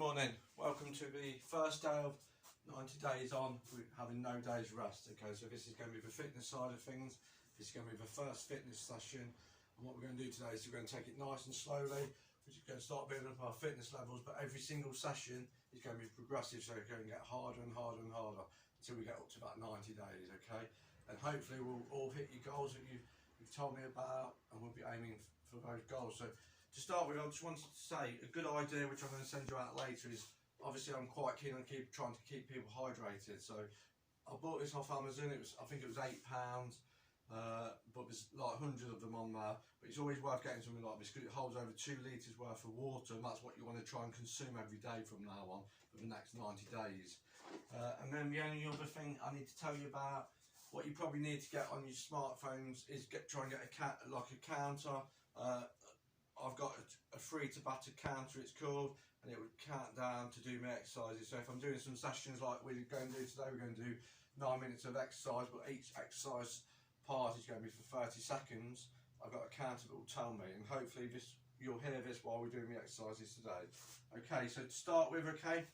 morning, welcome to the first day of 90 days on with having no days rest. Okay, so this is going to be the fitness side of things. This is going to be the first fitness session, and what we're going to do today is we're going to take it nice and slowly. We're just going to start building up our fitness levels, but every single session is going to be progressive, so it's going to get harder and harder and harder until we get up to about 90 days. Okay, and hopefully we'll all hit your goals that you've told me about, and we'll be aiming for those goals. So to start with, I just wanted to say a good idea which I'm going to send you out later is, obviously I'm quite keen on trying to keep people hydrated. So I bought this off Amazon. I think it was £8, but there's like hundreds of them on there. But it's always worth getting something like this because it holds over 2 litres worth of water, and that's what you want to try and consume every day from now on for the next 90 days. And then the only other thing I need to tell you about, what you probably need to get on your smartphones is try and get a counter. I've got a free to batter counter, it's called, and it would count down to do my exercises. So if I'm doing some sessions like we're going to do today, we're going to do 9 minutes of exercise, but each exercise part is going to be for 30 seconds. I've got a counter that will tell me, and hopefully you'll hear this while we're doing the exercises today. Okay, so to start with, okay,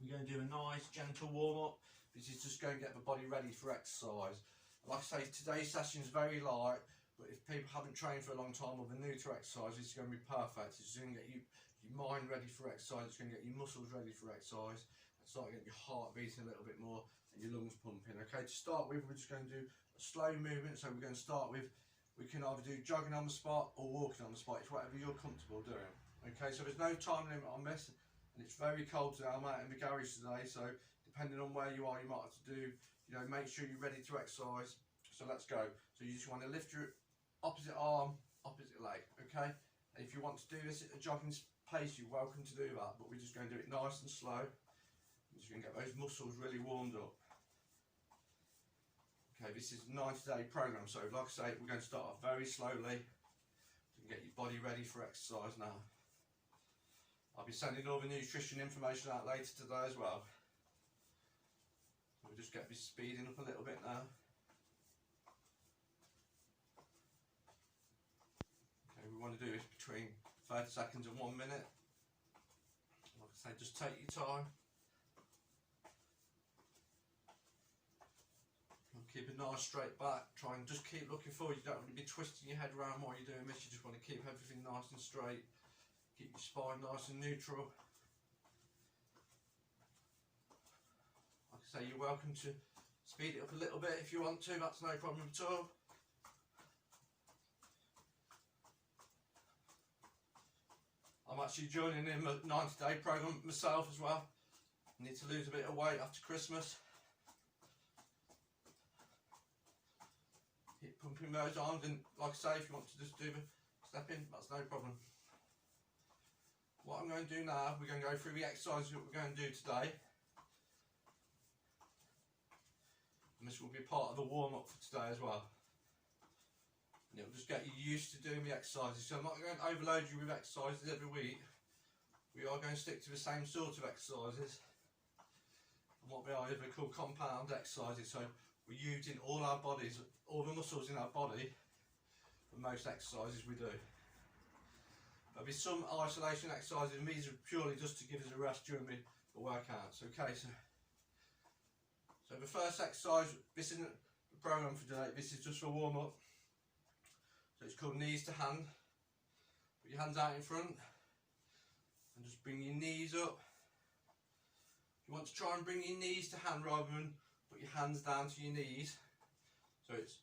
we're going to do a nice gentle warm-up. This is just going to get the body ready for exercise. Like I say, today's session is very light, but if people haven't trained for a long time or they're new to exercise, it's going to be perfect. It's going to get your mind ready for exercise, it's going to get your muscles ready for exercise, and start getting your heart beating a little bit more and your lungs pumping. Okay, to start with, we're just going to do a slow movement. So we're going to start with, we can either do jogging on the spot or walking on the spot. It's whatever you're comfortable doing. Okay, so there's no time limit on this, and it's very cold today. I'm out in the garage today, so depending on where you are, you might have to do, make sure you're ready to exercise. So let's go. So you just want to lift your opposite arm, opposite leg, okay? And if you want to do this at a jogging pace, you're welcome to do that, but we're just going to do it nice and slow. We're just going to get those muscles really warmed up. Okay, this is a 90-day program, so like I say, we're going to start off very slowly to get your body ready for exercise now. I'll be sending all the nutrition information out later today as well. We'll just get this speeding up a little bit now. Okay, we want to do this between 30 seconds and 1 minute. Like I say, just take your time. Keep a nice straight back. Try and just keep looking forward. You don't want to be twisting your head around while you're doing this. You just want to keep everything nice and straight. Keep your spine nice and neutral. Like I say, you're welcome to speed it up a little bit if you want to. That's no problem at all. I'm actually joining in the 90-day program myself as well. I need to lose a bit of weight after Christmas. Keep pumping those arms, and like I say, if you want to just do the step in, that's no problem. What I'm going to do now, we're going to go through the exercises that we're going to do today. And this will be part of the warm-up for today as well. And it'll just get you used to doing the exercises. So I'm not going to overload you with exercises every week. We are going to stick to the same sort of exercises. And what we are called compound exercises. So we're using all our bodies, all the muscles in our body for most exercises we do. There'll be some isolation exercises, and these are purely just to give us a rest during the workouts. Okay, so the first exercise, this isn't the program for today, this is just for warm up. So it's called knees to hand. Put your hands out in front and just bring your knees up. You want to try and bring your knees to hand rather than put your hands down to your knees. So it's,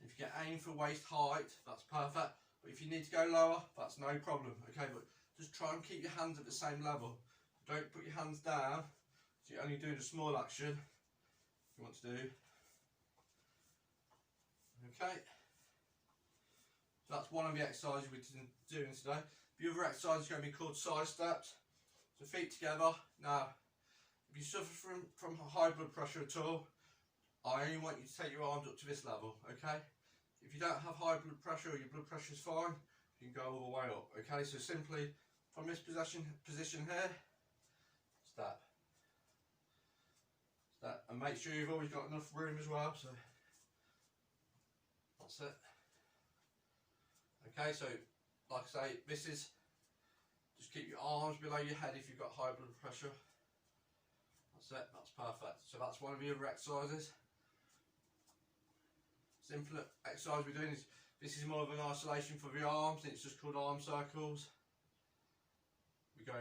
if you get aim for waist height, that's perfect. But if you need to go lower, that's no problem. Okay, but just try and keep your hands at the same level. Don't put your hands down, so you're only doing a small action you want to do. Okay, so that's one of the exercises we're doing today. The other exercise is going to be called side steps. So feet together. Now, if you suffer from high blood pressure at all, I only want you to take your arms up to this level, okay? If you don't have high blood pressure or your blood pressure is fine, you can go all the way up, okay? So simply from this position here, step, step, and make sure you've always got enough room as well. So that's it. Okay, so like I say, this is Just keep your arms below your head if you've got high blood pressure. That's it, that's perfect. So that's one of your exercises. Simple exercise we're doing is, this is more of an isolation for the arms, it's just called arm circles. We go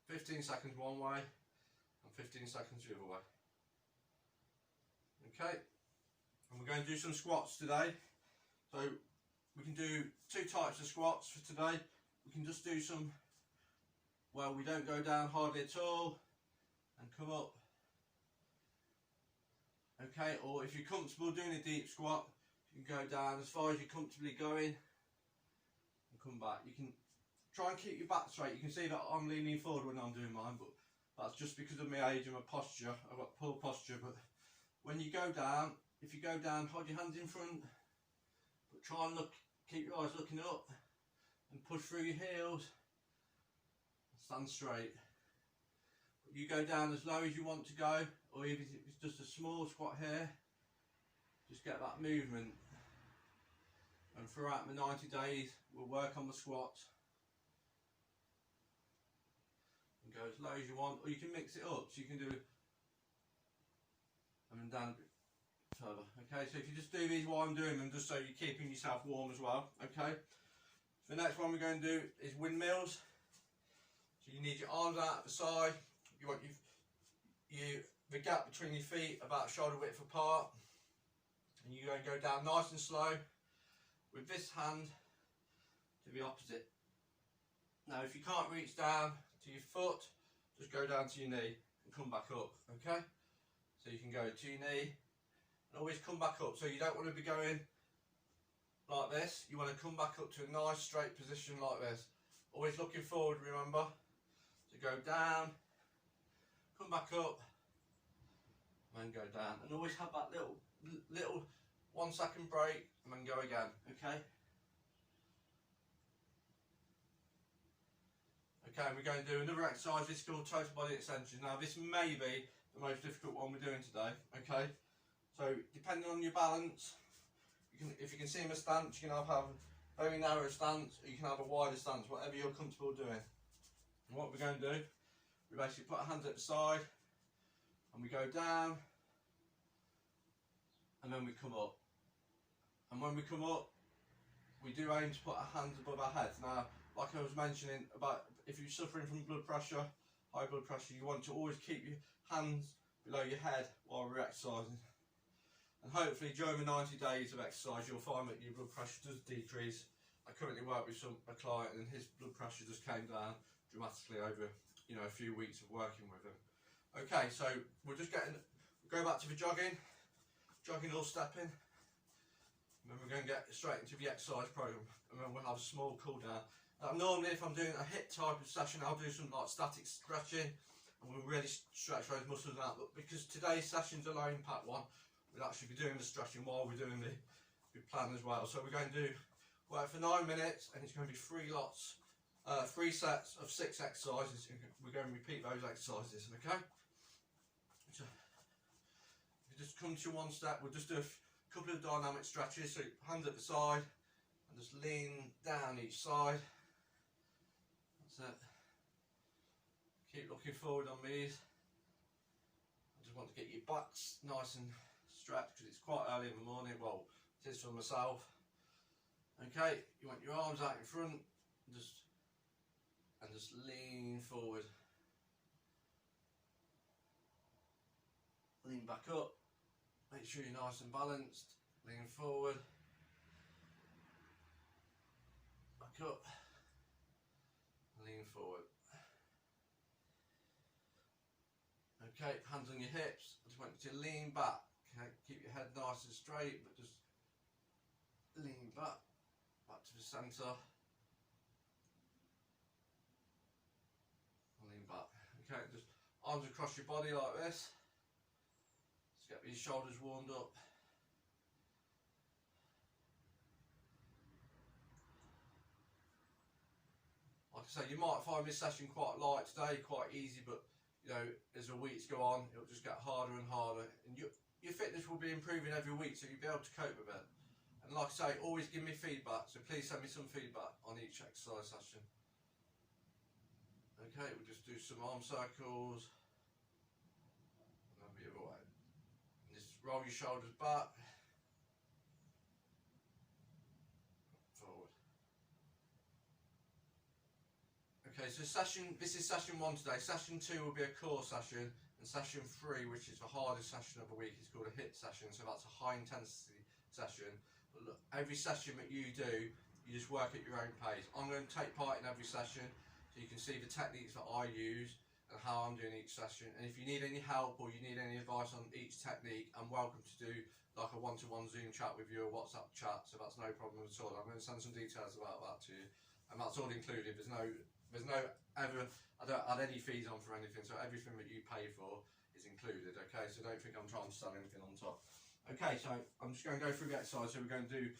15 seconds one way and 15 seconds the other way. Okay, and we're going to do some squats today. So we can do two types of squats for today. We can just do some, well, we don't go down hardly at all and come up. Okay, or if you're comfortable doing a deep squat, you can go down as far as you're comfortably going and come back. You can try and keep your back straight. You can see that I'm leaning forward when I'm doing mine, but that's just because of my age and my posture. I've got poor posture, but when you go down, if you go down, hold your hands in front, but try and look, keep your eyes looking up and push through your heels. Stand straight. But you go down as low as you want to go, or even if it's just a small squat here, just get that movement. And throughout the 90 days, we'll work on the squats. And go as low as you want, or you can mix it up, so you can do and then down a bit further. Okay, so if you just do these while I'm doing them, just so you're keeping yourself warm as well. Okay, so the next one we're going to do is windmills. So you need your arms out at the side. You want the gap between your feet about shoulder width apart, and you're going to go down nice and slow with this hand to the opposite. Now if you can't reach down to your foot, just go down to your knee and come back up. Okay, so you can go to your knee and always come back up. So you don't want to be going like this, you want to come back up to a nice straight position like this. Always looking forward, remember. So go down, come back up, and then go down. And always have that little 1 second break and then go again, okay? Okay, we're going to do another exercise. This is called total body extension. Now this may be the most difficult one we're doing today, okay? So depending on your balance, if you can see my stance, you can have a very narrow stance, or you can have a wider stance, whatever you're comfortable doing. And what we're going to do, we basically put our hands at the side, and we go down, and then we come up. And when we come up, we do aim to put our hands above our heads. Now, like I was mentioning about if you're suffering from blood pressure, high blood pressure, you want to always keep your hands below your head while we're exercising. And hopefully during the 90 days of exercise, you'll find that your blood pressure does decrease. I currently work with a client, and his blood pressure just came down dramatically over a few weeks of working with him. Okay, so we'll go back to the jogging or stepping, and then we're going to get straight into the exercise program, and then we'll have a small cool down. Now normally if I'm doing a HIIT type of session, I'll do some like static stretching, and we'll really stretch those muscles out, but because today's session's a low impact one, we'll actually be doing the stretching while we're doing the plan as well. So we're going to do work for 9 minutes, and it's going to be 3 sets of 6 exercises. We're going to repeat those exercises, okay? So if you just come to one step, we'll just do a couple of dynamic stretches. So hands at the side, and just lean down each side. That's it. Keep looking forward on these. I just want to get your backs nice and stretched because it's quite early in the morning. Well, it is for myself. Okay, you want your arms out in front, and just lean forward. Lean back up. Make sure you're nice and balanced. Lean forward. Back up. Lean forward. Okay, hands on your hips. I just want you to lean back. Okay, keep your head nice and straight, but just lean back to the centre. Lean back. Okay, just arms across your body like this. Just get these shoulders warmed up. Like I say, you might find this session quite light today, quite easy, but as the weeks go on, it'll just get harder and harder, and your fitness will be improving every week, so you'll be able to cope with it. And like I say, always give me feedback, so please send me some feedback on each exercise session. Okay, we'll just do some arm circles. And then the other way. And just roll your shoulders back. Forward. Okay, so this is session 1 today. Session 2 will be a core session, and session 3, which is the hardest session of the week, is called a HIIT session. So that's a high intensity session. But look, every session that you do, you just work at your own pace. I'm going to take part in every session, so you can see the techniques that I use and how I'm doing each session. And if you need any help or you need any advice on each technique, I'm welcome to do like a one-to-one Zoom chat with you, or WhatsApp chat, so that's no problem at all. I'm going to send some details about that to you, and that's all included. There's no ever, I don't add any fees on for anything, so everything that you pay for is included, okay? So don't think I'm trying to sell anything on top. Okay, so I'm just going to go through the exercise. So we're going to do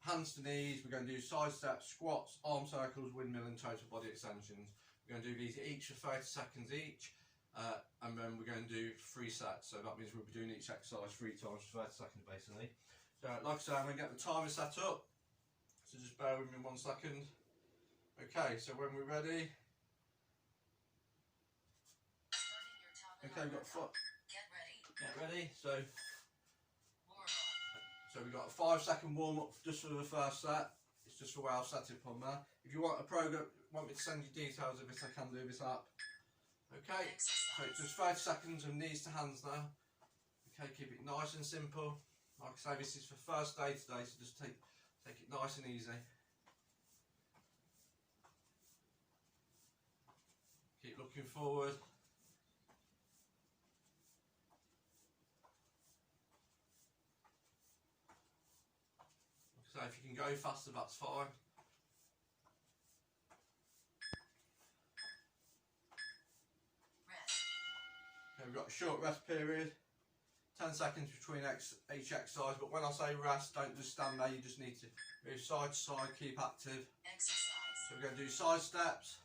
hands to knees, we're going to do side steps, squats, arm circles, windmill and total body extensions. We're going to do these each for 30 seconds each, and then we're going to do 3 sets. So that means we'll be doing each exercise 3 times for 30 seconds basically. So like I say, I'm going to get the timer set up, so just bear with me 1 second. Okay, so when we're ready. Okay, we've got get ready. So we've got a 5-second warm up just for the first set. It's just the way I'll set it on there. If you want a program, want me to send you details of this, I can do this app. Okay, so it's just 30 seconds of knees to hands now. Okay, keep it nice and simple. Like I say, this is for first day today, so just take it nice and easy. Keep looking forward. So if you can go faster, that's fine. Okay, we've got a short rest period. 10 seconds between each exercise, but when I say rest, don't just stand there, you just need to move side to side, keep active. Exercise. So we're going to do side steps.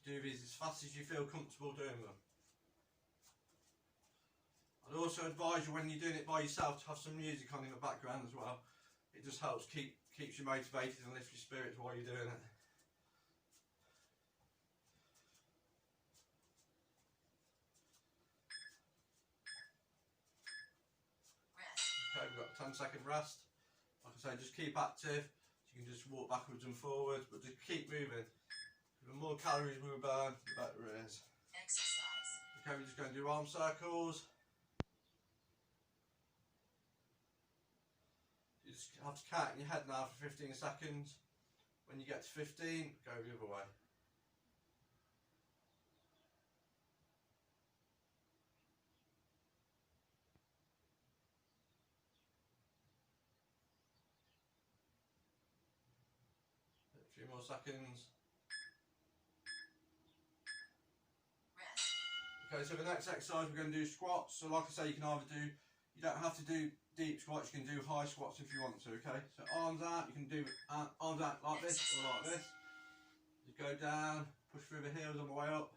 Do these as fast as you feel comfortable doing them. I'd also advise you, when you're doing it by yourself, to have some music on in the background as well. It just helps keeps you motivated and lifts your spirits while you're doing it. Okay, we've got a 10-second rest. Like I say, just keep active. You can just walk backwards and forwards, but just keep moving. The more calories we burn, the better it is. Exercise. Okay, we're just going to do arm circles. You just have to count in your head now for 15 seconds. When you get to 15, go the other way. A few more seconds. Okay, so the next exercise we're going to do squats. So like I say, you can either do, you don't have to do deep squats, you can do high squats if you want to, okay? So arms out, you can do arms out like this or like this. Just go down, push through the heels on the way up.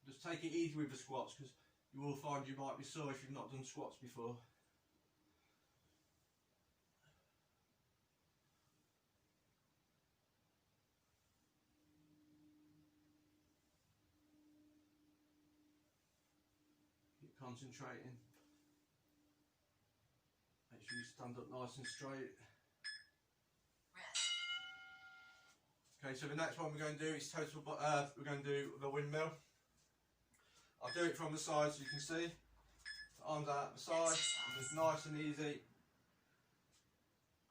Just take it easy with the squats, because you will find you might be sore if you've not done squats before. Concentrating. Make sure you stand up nice and straight. Okay, so the next one we're going to do is total. We're going to do the windmill. I'll do it from the side so you can see. Arms out the side, just nice and easy.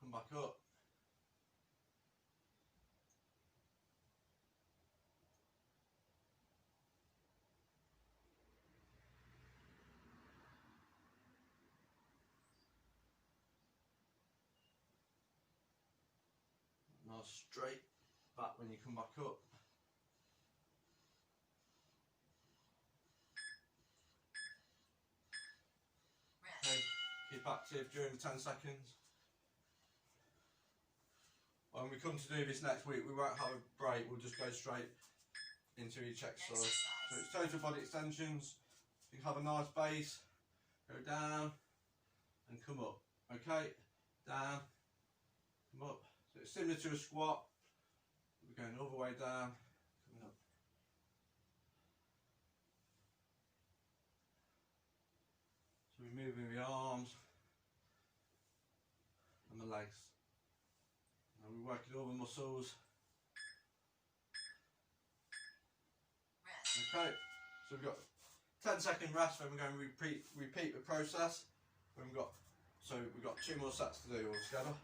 Come back up. Nice straight back when you come back up. Okay, keep active during the 10 seconds. When we come to do this next week, we won't have a break, we'll just go straight into each exercise. So it's total body extensions. You can have a nice base, go down and come up. Okay, down come up. So it's similar to a squat. We're going all the way down, coming up. So we're moving the arms and the legs. And we're working all the muscles. Okay, so we've got 10-second rest, then we're going to repeat the process. Then we've got 2 more sets to do all together.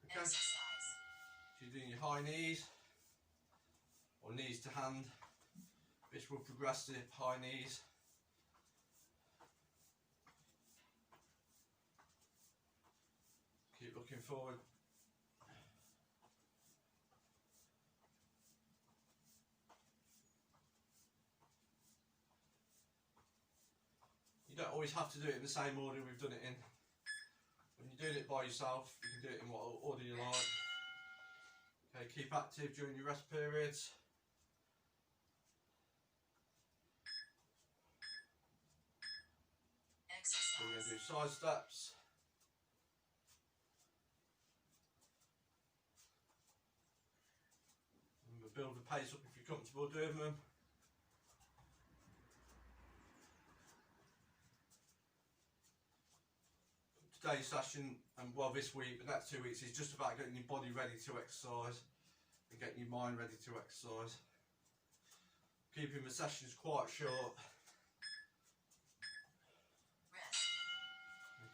Okay. So you're doing your high knees or knees to hand. This will progress to high knees. Keep looking forward. You don't always have to do it in the same order we've done it in. When you're doing it by yourself, you can do it in what order you like. Okay, keep active during your rest periods. So we're going to do side steps. And we'll build the pace up if you're comfortable doing them. Today's session, and well, this week, the next 2 weeks, is just about getting your body ready to exercise and getting your mind ready to exercise. Keeping the sessions quite short.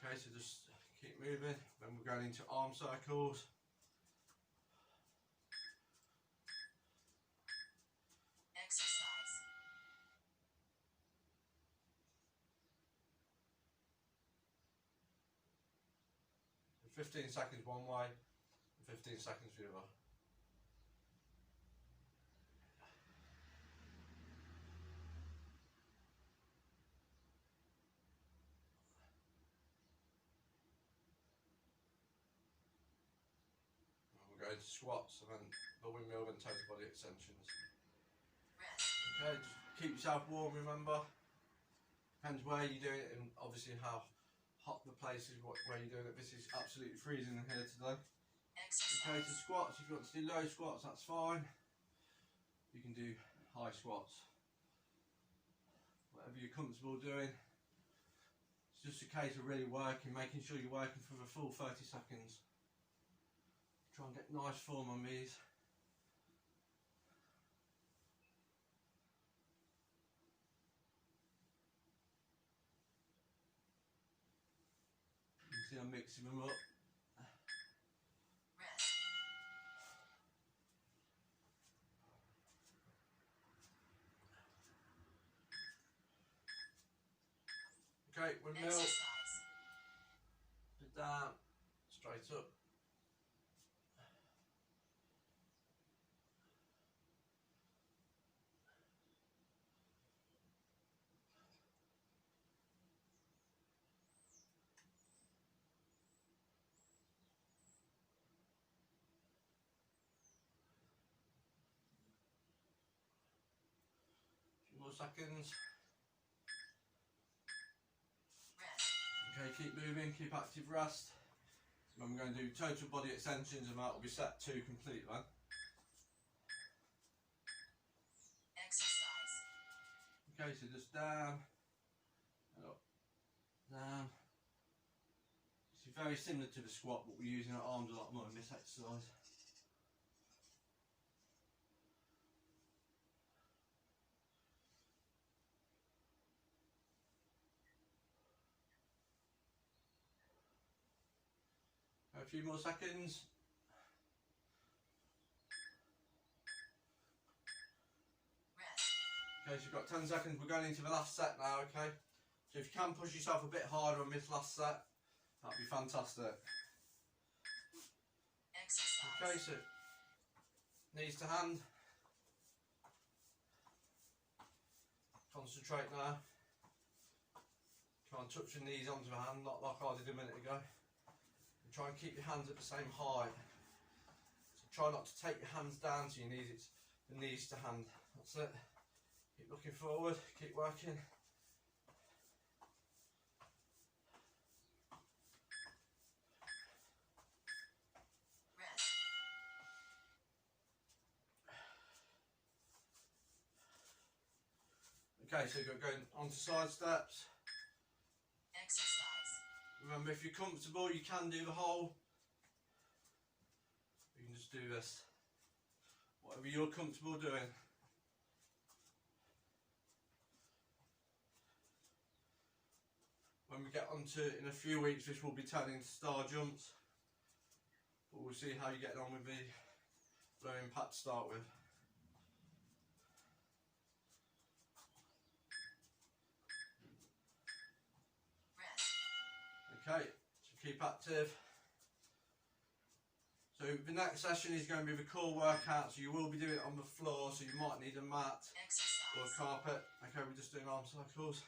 Okay, so just keep moving. Then we're going into arm circles. Exercise. 15 seconds one way, and 15 seconds the other. And we're going to squats and then the windmill and total body extensions. Okay, just keep yourself warm, remember. Depends where you do it and obviously how hot the place is, where you're doing it. This is absolutely freezing in here today. Okay, so squats, if you want to do low squats, that's fine. You can do high squats. Whatever you're comfortable doing. It's just a case of really working, making sure you're working for the full 30 seconds. Try and get nice form on these. You can see I'm mixing them up. Okay, windmill, down, straight up. A few more seconds. Okay, keep moving, keep active rest. So then we're going to do total body extensions and that will be set to complete then. Exercise. Okay, so just down, and up, down. It's very similar to the squat, but we're using our arms a lot more in this exercise. A few more seconds. Okay, so you've got 10 seconds. We're going into the last set now, okay? So if you can push yourself a bit harder on this last set, that'd be fantastic. Exercise. Okay, so knees to hand. Concentrate now. Try and touch your knees onto the hand, not like I did a minute ago. And try and keep your hands at the same height. So try not to take your hands down to your knees, it's the knees to hand. That's it. Keep looking forward, keep working. Okay, so you're going on to side steps. Exercise. Remember, if you're comfortable, you can do the whole. You can just do this. Whatever you're comfortable doing. When we get onto, in a few weeks, this will be turning into star jumps. But we'll see how you're getting on with the low impact to start with. Rest. Okay, so keep active. So the next session is going to be the core workout, so you will be doing it on the floor, so you might need a mat or a Exercise. carpet. Okay, we're just doing arm circles.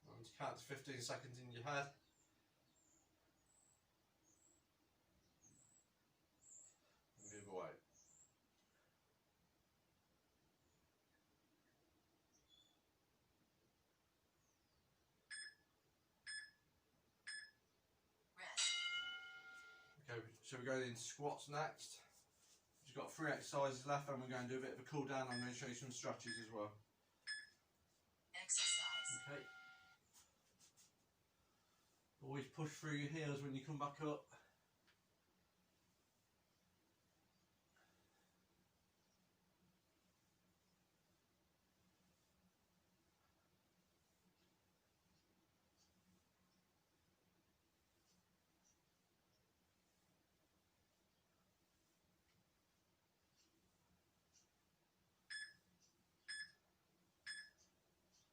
And count to 15 seconds in your head. And the other way. Rest. Okay, so we're going into squats next. We've got 3 exercises left, and we're going to do a bit of a cool down. I'm going to show you some stretches as well. Exercise. Okay. Always push through your heels when you come back up.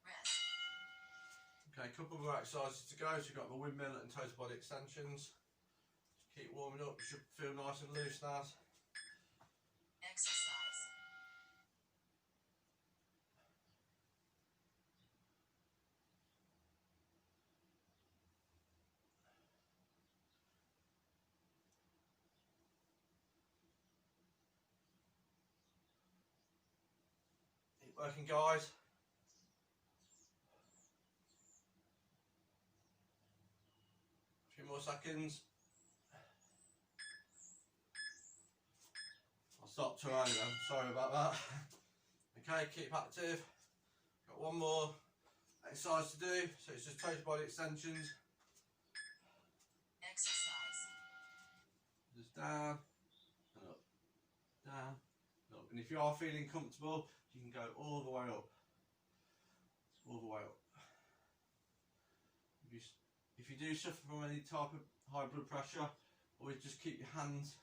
Rest. Okay, a couple more exercises to go. So you've got the windmill and total body extensions. Just keep warming up. You should feel nice and loose now. Exercise. Keep working, guys. A few more seconds. I'll stop too early then. Sorry about that. Okay, keep active. Got one more exercise to do. So it's just total body extensions. Exercise. Just down and up, down and up. And if you are feeling comfortable, you can go all the way up. All the way up. If you do suffer from any type of high blood pressure, always just keep your hands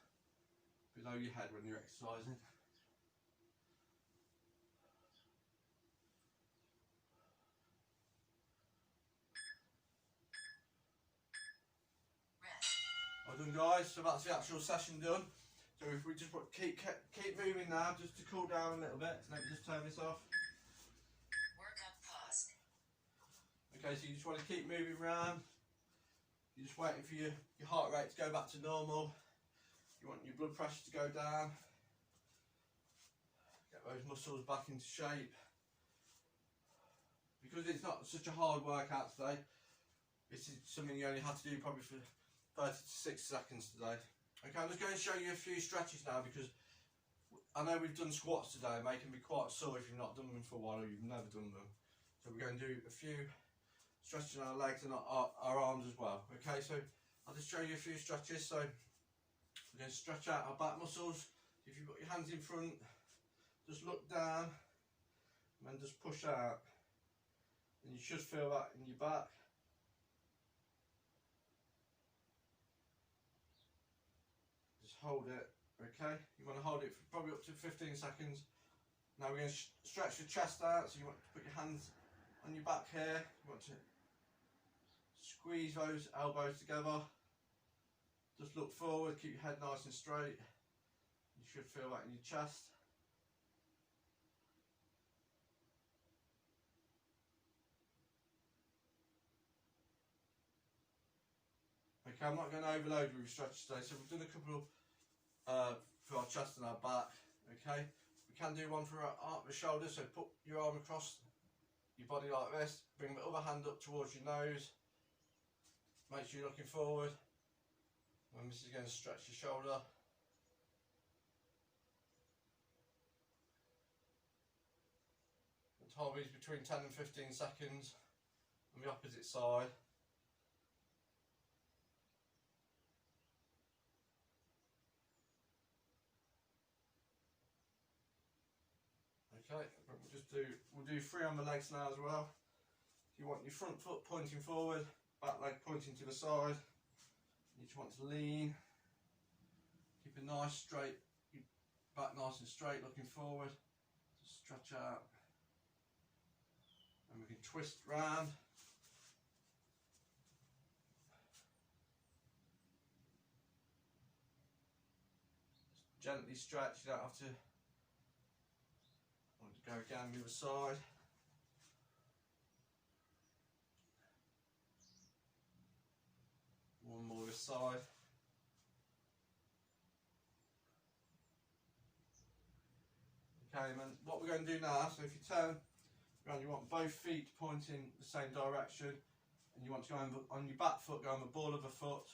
below your head when you're exercising. Rest. Well done, guys. So that's the actual session done. So if we just keep moving now, just to cool down a little bit. Let me just turn this off. Workout pause. Okay, so you just want to keep moving around. You're just waiting for your heart rate to go back to normal. You want your blood pressure to go down. Get those muscles back into shape. Because it's not such a hard workout today, this is something you only have to do probably for 30 to 60 seconds today. Okay, I'm just going to show you a few stretches now, because I know we've done squats today and they can be quite sore if you've not done them for a while or you've never done them. So we're going to do a few stretches on our legs and our arms as well. Okay, so I'll just show you a few stretches. So we're going to stretch out our back muscles. If you've got your hands in front, just look down and then just push out. And you should feel that in your back. Just hold it, okay? You want to hold it for probably up to 15 seconds. Now we're going to stretch your chest out, so you want to put your hands on your back here. You want to squeeze those elbows together. Just look forward, keep your head nice and straight. You should feel that in your chest. Okay, I'm not going to overload with stretches today, so we've done a couple for our chest and our back. Okay, we can do one for the shoulders, so put your arm across your body like this, bring the other hand up towards your nose, make sure you're looking forward, When this is going to stretch your shoulder. The time is between 10 and 15 seconds on the opposite side. Okay, we'll do 3 on the legs now as well. You want your front foot pointing forward, back leg pointing to the side. You just want to lean, keep it nice straight, your back nice and straight looking forward, just stretch out, and we can twist round. Just gently stretch, you don't have to go again the other side. One more this side. Okay, and then what we're going to do now, so if you turn around, you want both feet pointing the same direction, and you want to go on your back foot, go on the ball of the foot,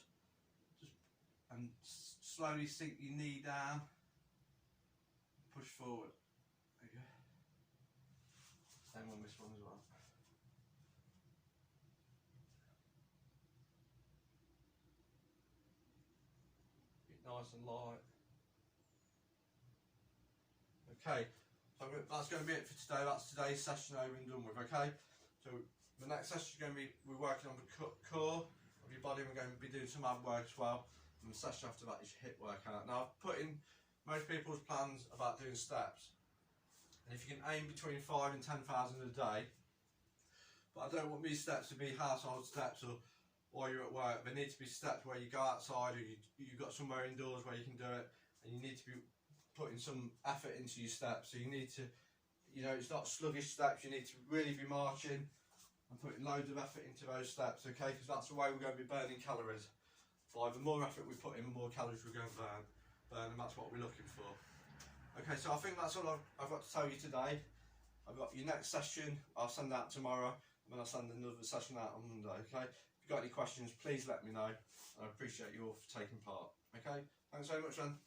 and slowly sink your knee down, push forward. There you go. Same on this one as well. Nice and light. Okay, so that's going to be it for today. That's today's session over and done with. Okay, so the next session is going to be, we're working on the core of your body. We're going to be doing some ab work as well, and the session after that is your hip workout. Now I've put in most people's plans about doing steps, and if you can aim between 5 and 10,000 a day, but I don't want these steps to be household steps or while you're at work. There need to be steps where you go outside, or you've got somewhere indoors where you can do it, and you need to be putting some effort into your steps. So you need to, you know, it's not sluggish steps, you need to really be marching and putting loads of effort into those steps, okay, because that's the way we're going to be burning calories. By the more effort we put in, the more calories we're going to burn, and that's what we're looking for. Okay, so I think that's all I've got to tell you today. I've got your next session, I'll send out tomorrow, and then I'll send another session out on Monday, okay? If you've got any questions, please let me know. I appreciate you all for taking part. Okay, thanks so much then.